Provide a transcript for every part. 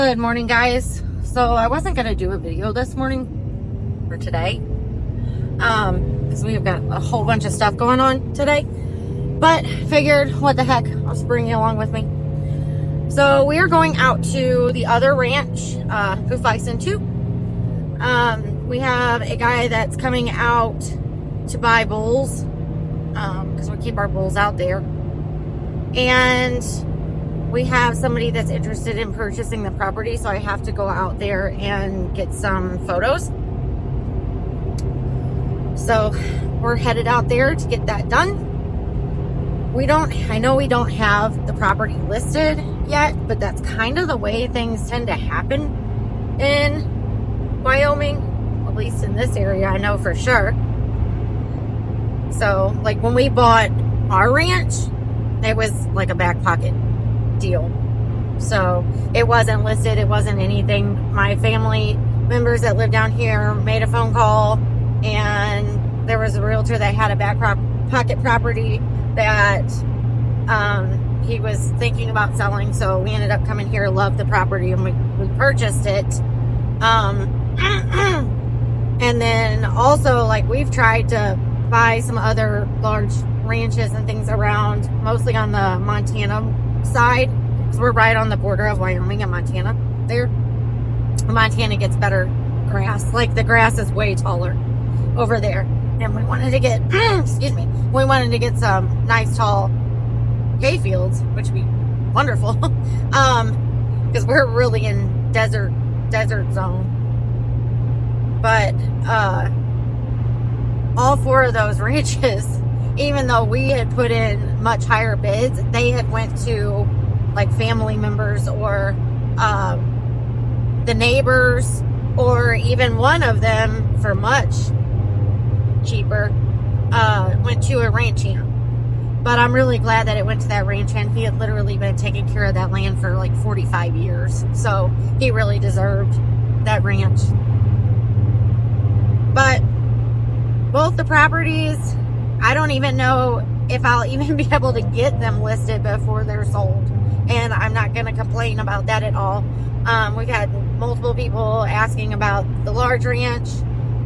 Good morning, guys. So I wasn't gonna do a video this morning or today because we've got a whole bunch of stuff going on today, but figured what the heck, I'll just bring you along with me. So we are going out to the other ranch, Hufeisen-Ranch. We have a guy that's coming out to buy bulls because we keep our bulls out there, and we have somebody that's interested in purchasing the property, so I have to go out there and get some photos. So we're headed out there to get that done. I know we don't have the property listed yet, but that's kind of the way things tend to happen in Wyoming, at least in this area, I know for sure. So like when we bought our ranch, it was like a back pocket deal. So it wasn't listed, it wasn't anything. My family members that live down here made a phone call, and there was a realtor that had a back pocket property that he was thinking about selling. So we ended up coming here, loved the property, and we purchased it. And then also, like, we've tried to buy some other large ranches and things around, mostly on the Montana side, because we're right on the border of Wyoming and Montana there. Montana gets better grass, like the grass is way taller over there, and we wanted to get excuse me, we wanted to get some nice tall hay fields, which would be wonderful, because we're really in desert zone. But all four of those ranches, even though we had put in much higher bids, they had went to like family members or the neighbors, or even one of them for much cheaper went to a ranch hand. But I'm really glad that it went to that ranch hand. He had literally been taking care of that land for like 45 years, so he really deserved that ranch. But both the properties, I don't even know if I'll even be able to get them listed before they're sold. And I'm not going to complain about that at all. We've had multiple people asking about the large ranch.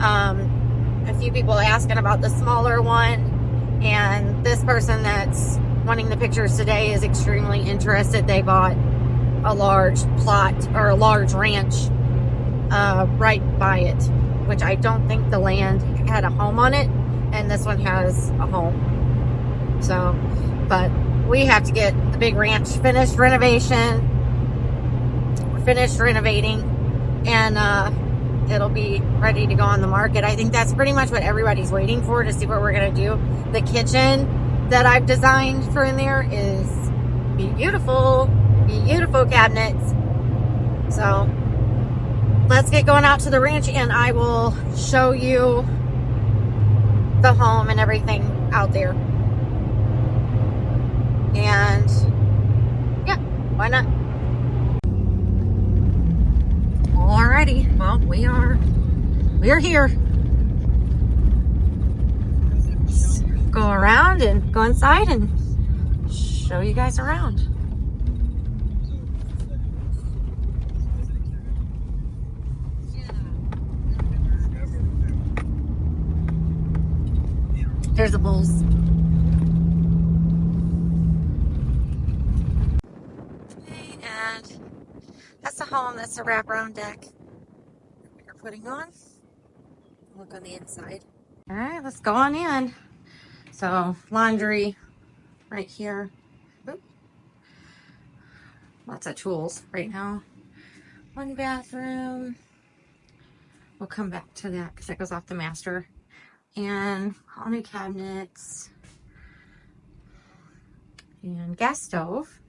A few people asking about the smaller one. And this person that's wanting the pictures today is extremely interested. They bought a large plot, or a large ranch, right by it, which I don't think the land had a home on it, and this one has a home. So, but we have to get the big ranch finished renovation. We're finished renovating, and it'll be ready to go on the market. I think that's pretty much what everybody's waiting for, to see what we're gonna do. The kitchen that I've designed for in there is beautiful cabinets. So let's get going out to the ranch, and I will show you the home and everything out there. And yeah, why not? Alrighty, well, we are here. Let's go around and go inside and show you guys around. There's the bulls. Okay, and that's the home. That's the wraparound deck we're putting on. Look on the inside. All right, let's go on in. So laundry right here. Oop. Lots of tools right now. One bathroom. We'll come back to that because that goes off the master. And all new cabinets. And gas stove.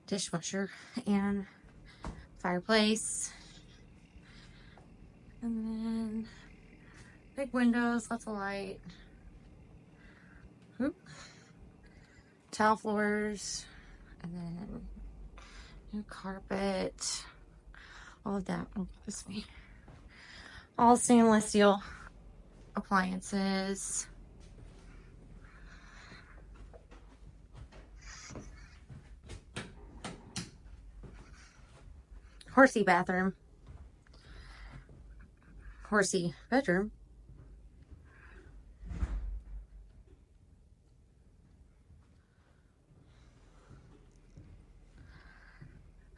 Dishwasher. And fireplace. And then big windows, lots of light. Oop. Tile floors. And then new carpet. All of that. Oh, this me. All stainless steel appliances. horsey bathroom. Horsey bedroom.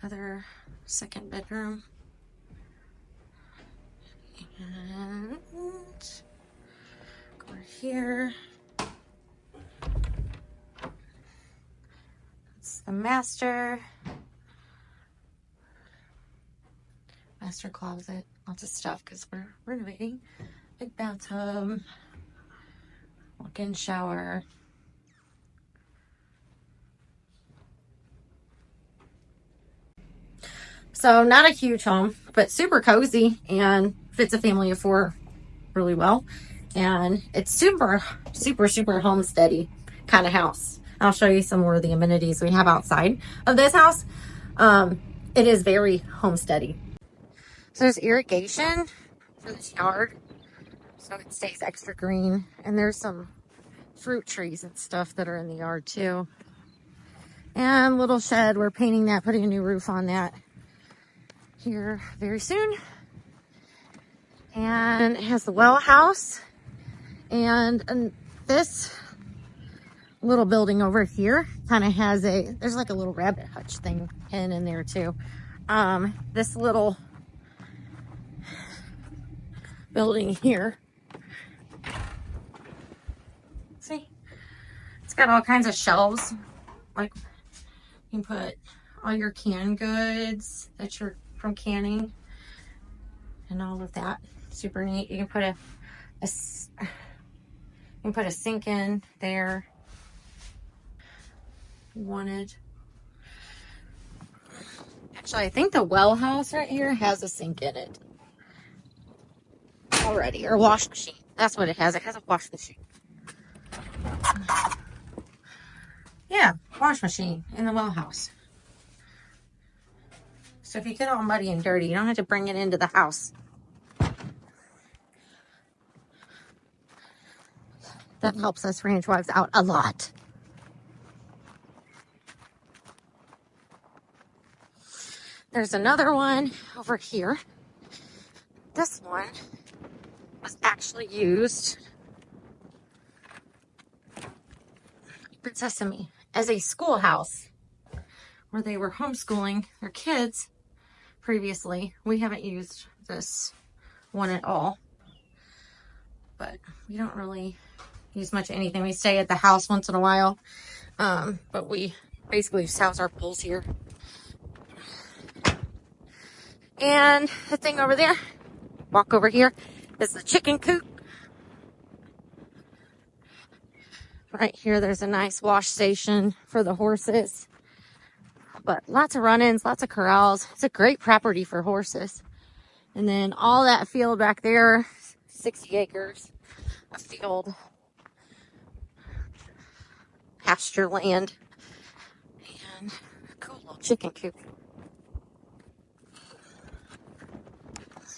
Other second bedroom. And over here. That's the master closet. Lots of stuff because we're renovating. Big bathtub. Walk-in shower. So not a huge home, but super cozy and fits a family of 4 really well. And it's super homesteady kind of house. I'll show you some more of the amenities we have outside of this house. It is very homesteady. So there's irrigation for this yard, so it stays extra green. And there's some fruit trees and stuff that are in the yard too. And little shed, we're painting that, putting a new roof on that here very soon. And it has the well house, and this little building over here kind of has there's like a little rabbit hutch thing hidden in there too. This little building here, see, it's got all kinds of shelves, like you can put all your canned goods that you're from canning and all of that. Super neat. You can put a sink in there. Wanted. Actually, I think the well house right here has a sink in it already, or a wash machine. That's what it has. It has a wash machine. Yeah, wash machine in the well house. So if you get all muddy and dirty, you don't have to bring it into the house. That helps us ranch wives out a lot. There's another one over here. This one was actually used, open sesame, as a schoolhouse where they were homeschooling their kids previously. We haven't used this one at all, but we don't really use much of anything. We stay at the house once in a while, but we basically just house our bulls here. And the thing over there, walk over here, is the chicken coop. Right here, there's a nice wash station for the horses. But lots of run-ins, lots of corrals. It's a great property for horses. And then all that field back there, 60 acres of field, pasture land, and a cool little chicken coop.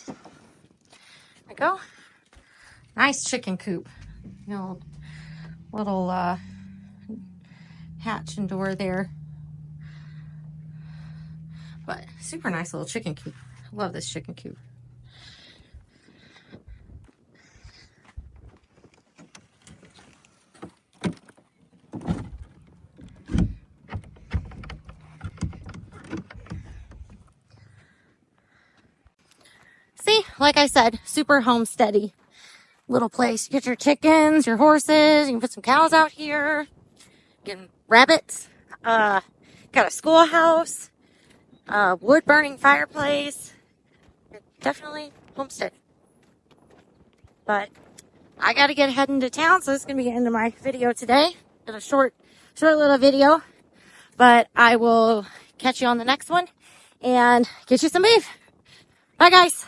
There we go. Nice chicken coop. You know, little hatch and door there. But super nice little chicken coop. I love this chicken coop. See, like I said, super homesteady little place. You get your chickens, your horses, you can put some cows out here, get rabbits, got a schoolhouse, wood burning fireplace. Definitely homestead. But I gotta get heading to town, so this is gonna be the end of my video today. Got a short little video, but I will catch you on the next one and get you some beef. Bye guys.